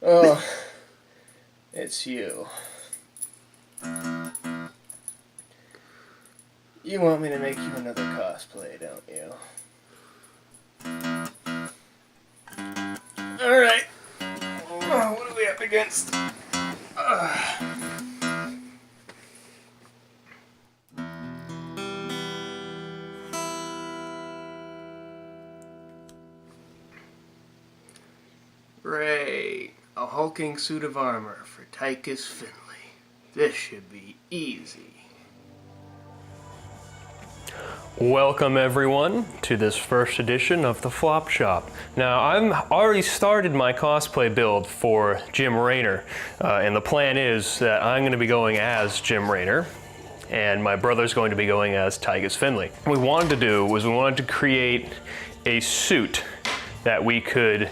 Oh, it's you. You want me to make you another cosplay, don't you? Alright. Oh, what are we up against? Great. A hulking suit of armor for Tychus Findlay. This should be easy. Welcome everyone to this first edition of the Flop Shop. Now I've already started my cosplay build for Jim Raynor, and the plan is that I'm going to be going as Jim Raynor and my brother's going to be going as Tychus Findlay. What we wanted to do was we wanted to create a suit that we could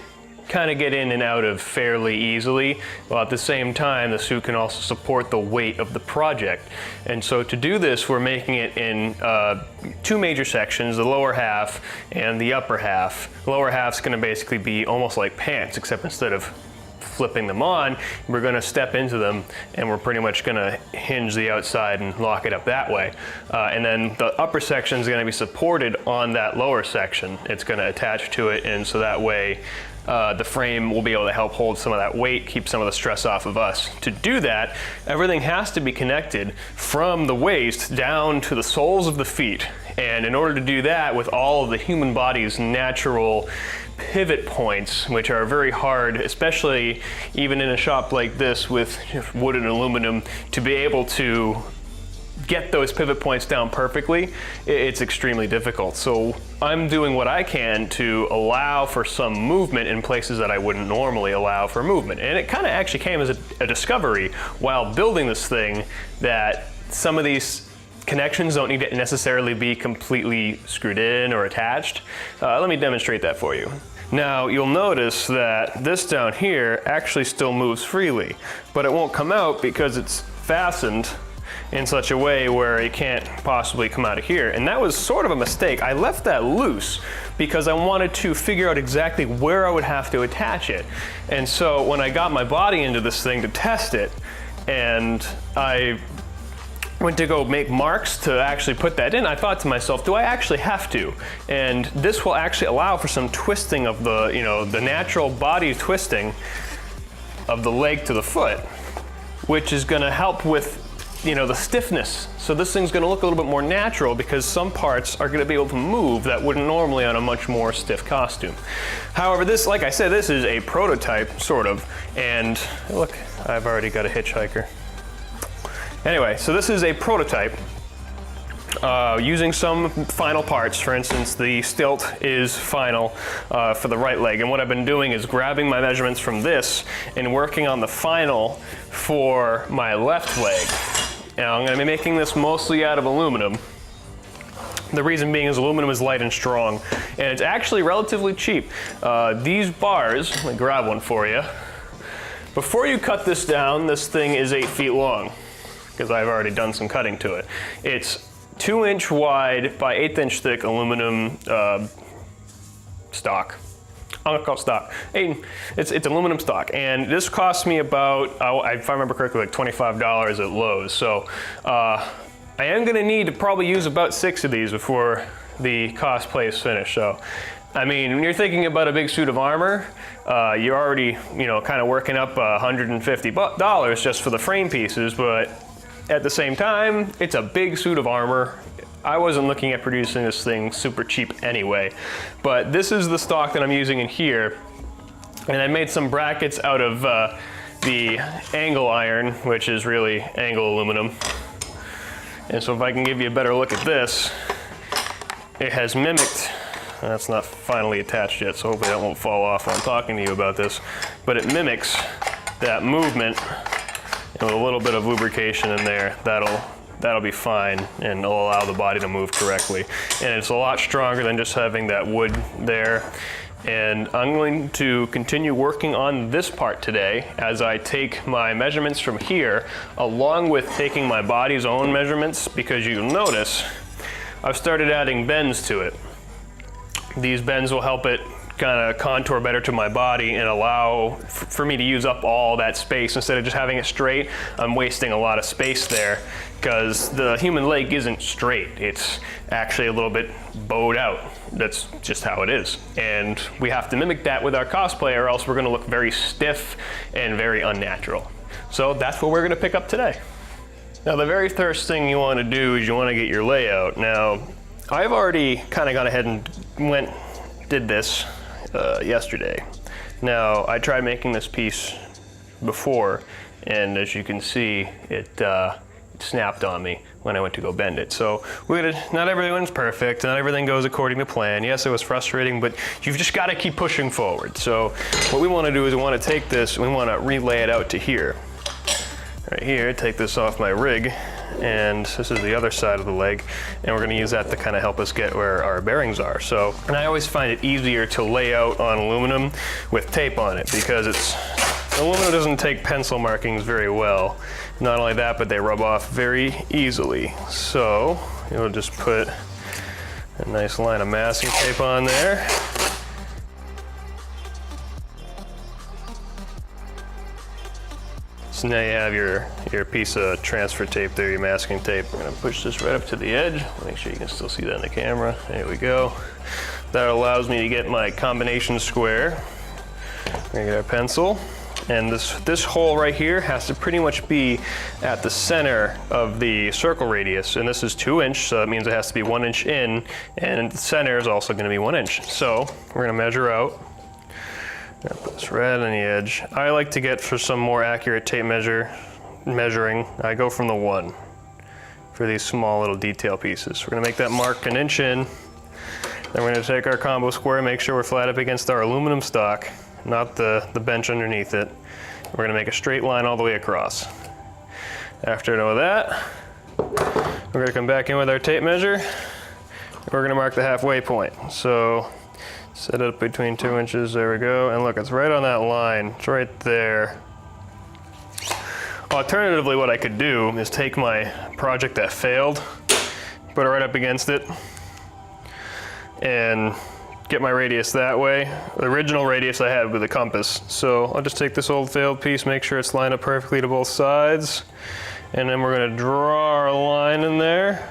kind of get in and out of fairly easily, while at the same time the suit can also support the weight of the project. And so to do this, we're making it in two major sections, the lower half and the upper half. The lower half's going to basically be almost like pants, except instead of flipping them on, we're going to step into them and we're pretty much going to hinge the outside and lock it up that way. And then the upper section is going to be supported on that lower section. It's going to attach to it, and so that way the frame will be able to help hold some of that weight, keep some of the stress off of us. To do that, everything has to be connected from the waist down to the soles of the feet. And in order to do that with all of the human body's natural pivot points, which are very hard, especially even in a shop like this with wood and aluminum, to be able to get those pivot points down perfectly, it's extremely difficult. So I'm doing what I can to allow for some movement in places that I wouldn't normally allow for movement. And it kind of actually came as a discovery while building this thing, that some of these connections don't need to necessarily be completely screwed in or attached. Let me demonstrate that for you. Now you'll notice that this down here actually still moves freely, but it won't come out because it's fastened in such a way where it can't possibly come out of here. And that was sort of a mistake. I left that loose because I wanted to figure out exactly where I would have to attach it. And so when I got my body into this thing to test it, and I went to go make marks to actually put that in, I thought to myself, do I actually have to? And this will actually allow for some twisting of the, the natural body twisting of the leg to the foot, which is gonna help with the stiffness. So this thing's going to look a little bit more natural because some parts are going to be able to move that wouldn't normally on a much more stiff costume. However, this, like I said, this is a prototype, sort of, and look, I've already got a hitchhiker. Anyway, so this is a prototype using some final parts. For instance, the stilt is final for the right leg, and what I've been doing is grabbing my measurements from this and working on the final for my left leg. Now I'm going to be making this mostly out of aluminum. The reason being is aluminum is light and strong, and it's actually relatively cheap. These bars, let me grab one for you. Before you cut this down, this thing is 8 feet long, because I've already done some cutting to it. It's 2-inch wide by 1/8 inch thick aluminum stock. I'm gonna call it stock. It's aluminum stock, and this cost me about, if I remember correctly, like $25 at Lowe's. So I am gonna need to probably use about 6 of these before the cosplay is finished. So, I mean, when you're thinking about a big suit of armor, you're already, kind of working up $150 just for the frame pieces, but at the same time, it's a big suit of armor. I wasn't looking at producing this thing super cheap anyway, but this is the stock that I'm using in here. And I made some brackets out of the angle iron, which is really angle aluminum. And so if I can give you a better look at this, it has mimicked, that's not finally attached yet, so hopefully that won't fall off while I'm talking to you about this, but it mimics that movement, and with a little bit of lubrication in there, that'll be fine, and it'll allow the body to move correctly. And it's a lot stronger than just having that wood there. And I'm going to continue working on this part today as I take my measurements from here, along with taking my body's own measurements, because you'll notice I've started adding bends to it. These bends will help it kind of contour better to my body and allow for me to use up all that space. Instead of just having it straight, I'm wasting a lot of space there because the human leg isn't straight. It's actually a little bit bowed out. That's just how it is. And we have to mimic that with our cosplay or else we're gonna look very stiff and very unnatural. So that's what we're gonna pick up today. Now the very first thing you wanna do is you wanna get your layout. Now, I've already kind of gone ahead and did this yesterday. Now, I tried making this piece before, and as you can see, it snapped on me when I went to go bend it. So not everyone's perfect, not everything goes according to plan. Yes, it was frustrating, but you've just got to keep pushing forward. So what we want to do is we want to take this, we want to relay it out to here. Right here, take this off my rig, and this is the other side of the leg, and we're going to use that to kind of help us get where our bearings are. So, and I always find it easier to lay out on aluminum with tape on it because aluminum doesn't take pencil markings very well. Not only that, but they rub off very easily. So you'll just put a nice line of masking tape on there. So now you have your piece of transfer tape there, your masking tape. I'm gonna push this right up to the edge. Make sure you can still see that in the camera. There we go. That allows me to get my combination square. We're gonna get our pencil. And this hole right here has to pretty much be at the center of the circle radius. And this is 2 inch, so that means it has to be 1 inch in, and the center is also gonna be 1 inch. So we're gonna measure out. I'm gonna put this right on the edge. I like to get, for some more accurate tape measuring, I go from the 1 for these small little detail pieces. We're gonna make that mark 1 inch in. Then we're gonna take our combo square, make sure we're flat up against our aluminum stock, not the bench underneath it. We're gonna make a straight line all the way across. After I know that, we're gonna come back in with our tape measure. And we're gonna mark the halfway point. So set it up between 2 inches, there we go. And look, it's right on that line, it's right there. Alternatively, what I could do is take my project that failed, put it right up against it, and get my radius that way. The original radius I had with the compass. So I'll just take this old failed piece, make sure it's lined up perfectly to both sides, and then we're gonna draw our line in there.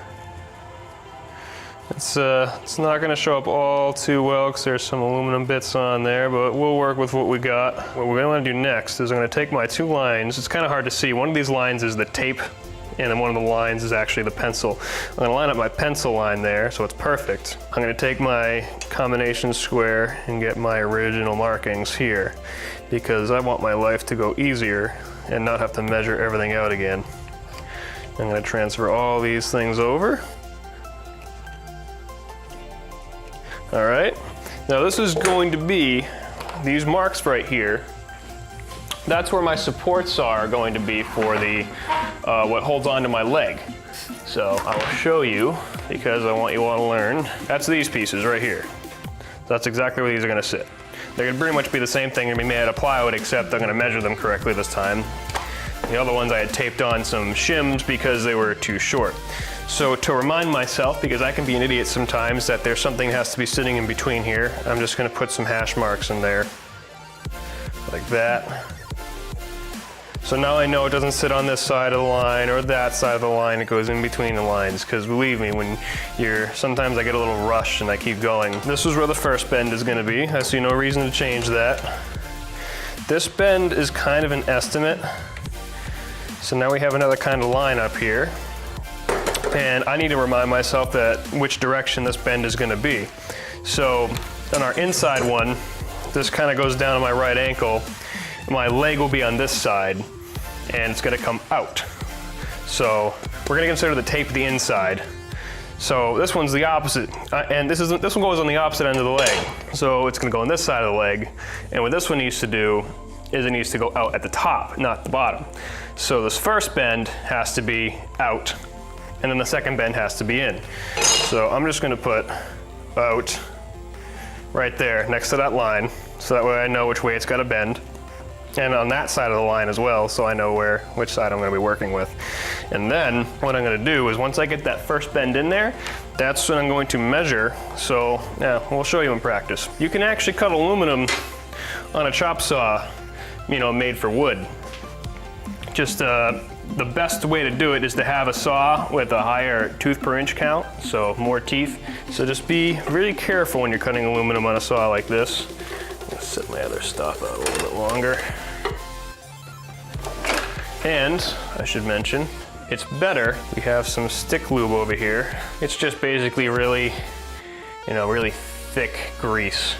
It's not gonna show up all too well because there's some aluminum bits on there, but we'll work with what we got. What we're gonna wanna do next is I'm gonna take my 2 lines. It's kind of hard to see. One of these lines is the tape, and then one of the lines is actually the pencil. I'm gonna line up my pencil line there, so it's perfect. I'm gonna take my combination square and get my original markings here, because I want my life to go easier and not have to measure everything out again. I'm gonna transfer all these things over. All right, now this is going to be these marks right here. That's where my supports are going to be for the what holds onto my leg. So I will show you because I want you all to learn. That's these pieces right here. That's exactly where these are gonna sit. They're gonna pretty much be the same thing and be made out of plywood, except I'm gonna measure them correctly this time. The other ones I had taped on some shims because they were too short. So to remind myself, because I can be an idiot sometimes, that there's something that has to be sitting in between here, I'm just gonna put some hash marks in there, like that. So now I know it doesn't sit on this side of the line or that side of the line, it goes in between the lines, because believe me, sometimes I get a little rushed and I keep going. This is where the first bend is gonna be. I see no reason to change that. This bend is kind of an estimate. So now we have another kind of line up here. And I need to remind myself that which direction this bend is gonna be. So on our inside one, this kind of goes down to my right ankle. My leg will be on this side and it's gonna come out. So we're gonna consider the tape the inside. So this one's the opposite, and this one goes on the opposite end of the leg. So it's gonna go on this side of the leg. And what this one needs to do is it needs to go out at the top, not the bottom. So this first bend has to be out, and then the second bend has to be in. So I'm just gonna put out right there next to that line, so that way I know which way it's gotta bend. And on that side of the line as well, so I know which side I'm gonna be working with. And then what I'm gonna do is once I get that first bend in there, that's what I'm going to measure. So yeah, we'll show you in practice. You can actually cut aluminum on a chop saw, you know, made for wood. Just the best way to do it is to have a saw with a higher tooth per inch count, so more teeth. So just be really careful when you're cutting aluminum on a saw like this. I'm gonna set my other stuff out a little bit longer. And I should mention, it's better, we have some stick lube over here. It's just basically really, you know, really thick grease.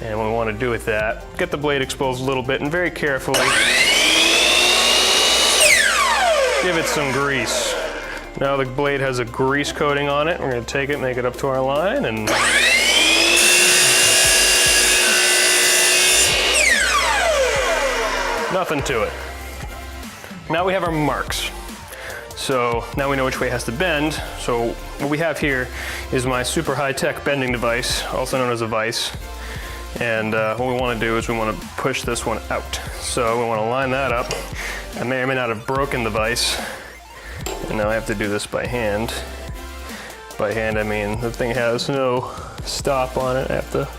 And what we want to do with that, get the blade exposed a little bit and very carefully give it some grease. Now the blade has a grease coating on it. We're going to take it, make it up to our line, and nothing to it. Now we have our marks. So now we know which way it has to bend. So what we have here is my super high-tech bending device, also known as a vise. And what we want to do is we want to push this one out. So we want to line that up. I may or may not have broken the vise, and now I have to do this by hand. By hand, I mean the thing has no stop on it. I have to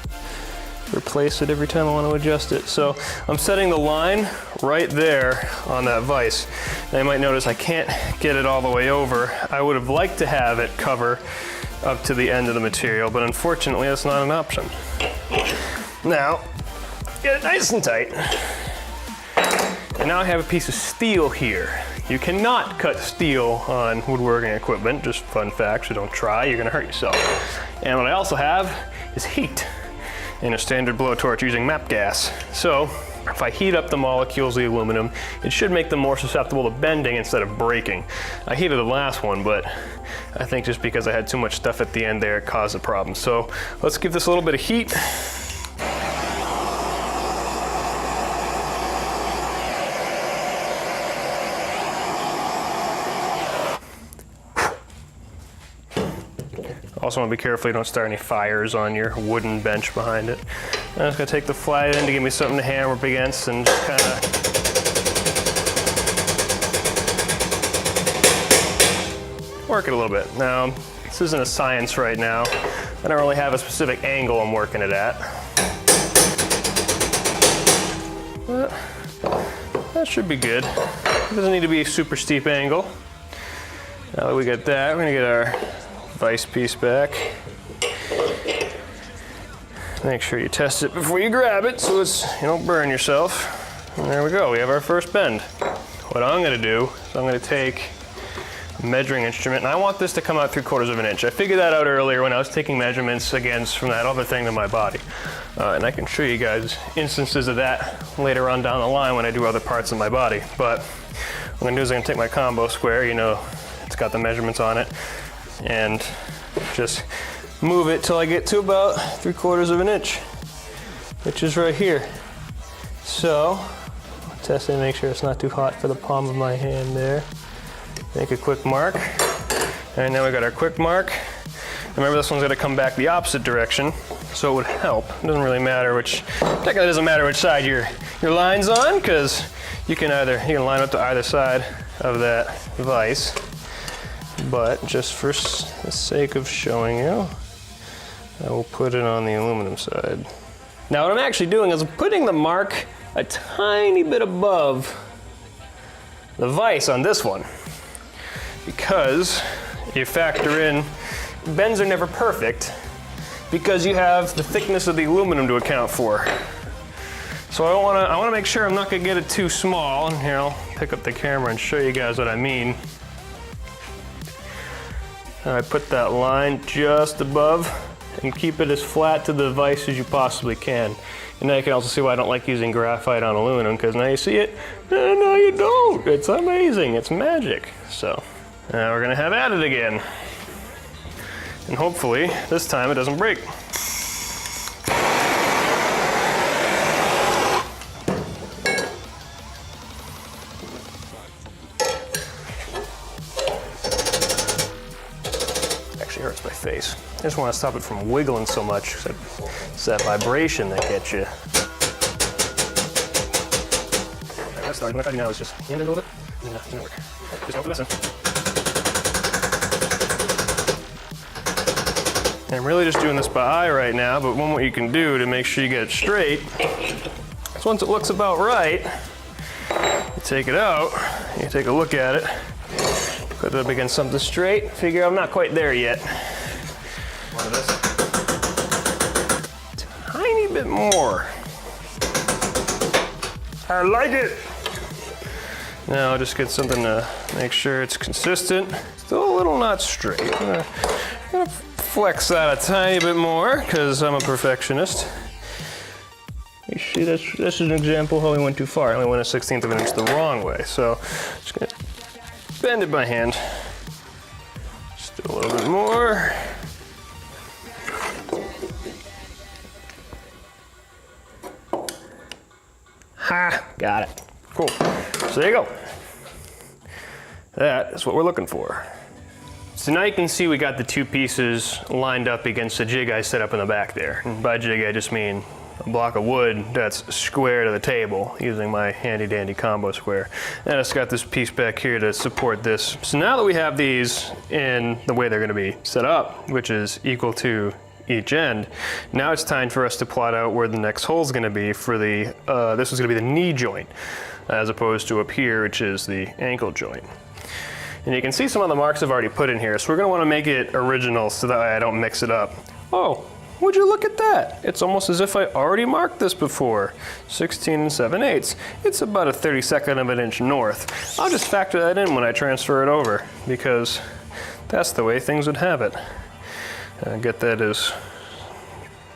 replace it every time I want to adjust it. So I'm setting the line right there on that vise. Now you might notice I can't get it all the way over. I would have liked to have it cover up to the end of the material, but unfortunately that's not an option. Now, get it nice and tight. And now I have a piece of steel here. You cannot cut steel on woodworking equipment, just fun fact, so don't try, you're gonna hurt yourself. And what I also have is heat in a standard blowtorch using MAP gas. So if I heat up the molecules of the aluminum, it should make them more susceptible to bending instead of breaking. I heated the last one, but I think just because I had too much stuff at the end there, it caused a problem. So let's give this a little bit of heat. Also want to be careful you don't start any fires on your wooden bench behind it. I'm just going to take the flat end to give me something to hammer up against and just kind of work it a little bit. Now, this isn't a science right now. I don't really have a specific angle I'm working it at. But that should be good. It doesn't need to be a super steep angle. Now that we got that, we're going to get our vise piece back. Make sure you test it before you grab it so you don't burn yourself. And there we go, we have our first bend. What I'm gonna do is I'm gonna take a measuring instrument, and I want this to come out 3/4 of an inch. I figured that out earlier when I was taking measurements against from that other thing in my body. And I can show you guys instances of that later on down the line when I do other parts of my body. But what I'm gonna do is I'm gonna take my combo square, you know, it's got the measurements on it, and just move it till I get to about 3/4 of an inch, which is right here. So, test it and make sure it's not too hot for the palm of my hand there. Make a quick mark. And now we got our quick mark. Remember, this one's gonna come back the opposite direction, so it would help. It doesn't really matter technically it doesn't matter which side your line's on, because you can line up to either side of that vise. But just for the sake of showing you, I will put it on the aluminum side. Now what I'm actually doing is I'm putting the mark a tiny bit above the vise on this one, because you factor in, bends are never perfect because you have the thickness of the aluminum to account for. So I want to make sure I'm not going to get it too small. And here, I'll pick up the camera and show you guys what I mean. I put that line just above and keep it as flat to the vise as you possibly can. And now you can also see why I don't like using graphite on aluminum, because now you see it, and no you don't. It's amazing, it's magic. So now we're gonna have at it again. And hopefully this time it doesn't break. Hurts my face. I just want to stop it from wiggling so much. It's that vibration that gets you. That's starting. What I do now is just hand it a little bit. No, it didn't work. Just don't listen. I'm really just doing this by eye right now, but what you can do to make sure you get it straight is once it looks about right, you take it out, you take a look at it, put it up against something straight, figure I'm not quite there yet. One of this. Tiny bit more. I like it. Now I'll just get something to make sure it's consistent. Still a little not straight. I'm gonna flex that a tiny bit more because I'm a perfectionist. You see, this is an example how we went too far. I only went a 1/16 of an inch the wrong way. So just gonna bend it by hand. Just do a little bit more. Ha, got it. Cool. So there you go. That is what we're looking for. So now you can see we got the two pieces lined up against the jig I set up in the back there. And by jig I just mean a block of wood that's square to the table using my handy dandy combo square. And it's got this piece back here to support this. So now that we have these in the way they're going to be set up, which is equal to each end, now it's time for us to plot out where the next hole is going to be for the, this is going to be the knee joint, as opposed to up here, which is the ankle joint. And you can see some of the marks I've already put in here, so we're going to want to make it original so that way I don't mix it up. Oh, would you look at that? It's almost as if I already marked this before. 16 7/8. It's about a 32nd of an inch north. I'll just factor that in when I transfer it over, because that's the way things would have it. Get that as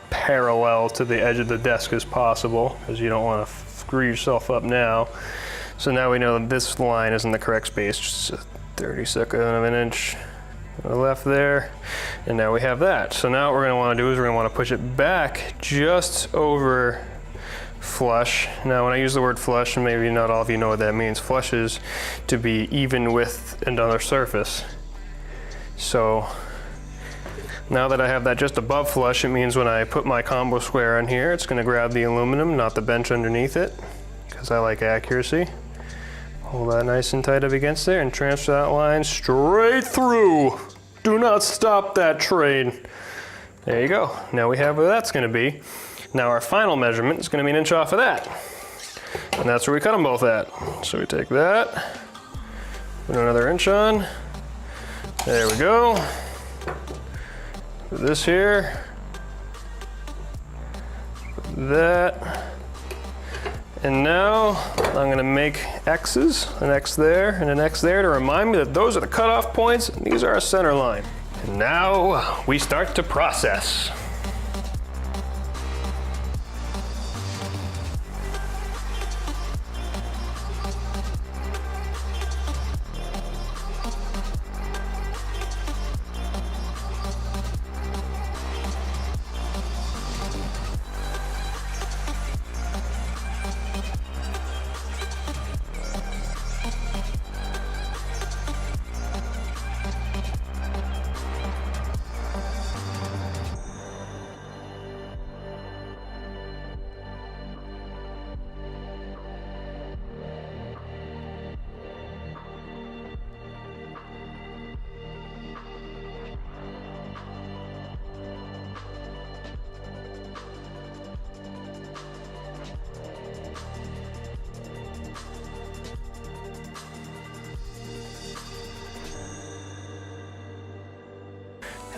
parallel to the edge of the desk as possible, because you don't want to screw yourself up now. So now we know that this line is in the correct space, just a 32nd of an inch to the left there, and now we have that. So now what we're going to want to do is we're going to want to push it back just over flush. Now when I use the word flush, and maybe not all of you know what that means, flush is to be even with another surface. So now that I have that just above flush, it means when I put my combo square on here, it's going to grab the aluminum, not the bench underneath it, because I like accuracy. Hold that nice and tight up against there and transfer that line straight through. Do not stop that train. There you go. Now we have where that's going to be. Now our final measurement is going to be an inch off of that. And that's where we cut them both at. So we take that, put another inch on. There we go. Put this here, put that, and now I'm gonna make X's, an X there and an X there to remind me that those are the cutoff points and these are our center line. And now we start to process.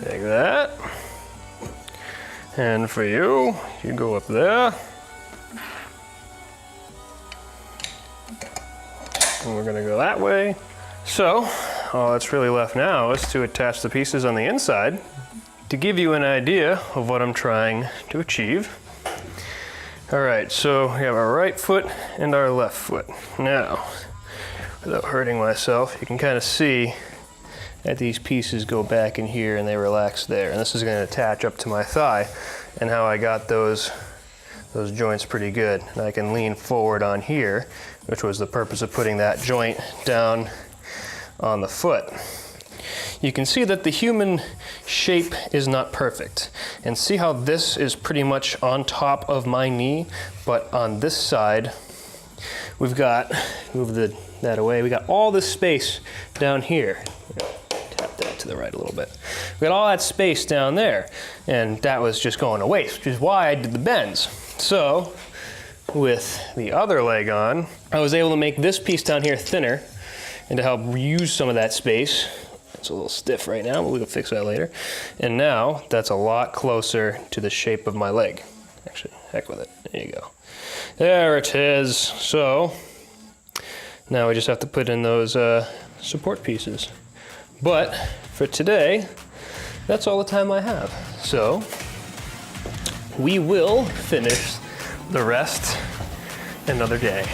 Take that, and for you, you go up there, and we're gonna go that way. So, all that's really left now is to attach the pieces on the inside to give you an idea of what I'm trying to achieve. All right, so we have our right foot and our left foot. Now, without hurting myself, you can kind of see that these pieces go back in here and they relax there. And this is going to attach up to my thigh, and how I got those joints pretty good. And I can lean forward on here, which was the purpose of putting that joint down on the foot. You can see that the human shape is not perfect. And see how this is pretty much on top of my knee, but on this side, we've got, move that away, we got all this space down here. Tap that to the right a little bit. We got all that space down there, and that was just going to waste, which is why I did the bends. So, with the other leg on, I was able to make this piece down here thinner, and to help use some of that space. It's a little stiff right now, but we can fix that later. And now, that's a lot closer to the shape of my leg. Actually, heck with it. There you go. There it is. So, now we just have to put in those support pieces. But, for today, that's all the time I have. So, we will finish the rest another day.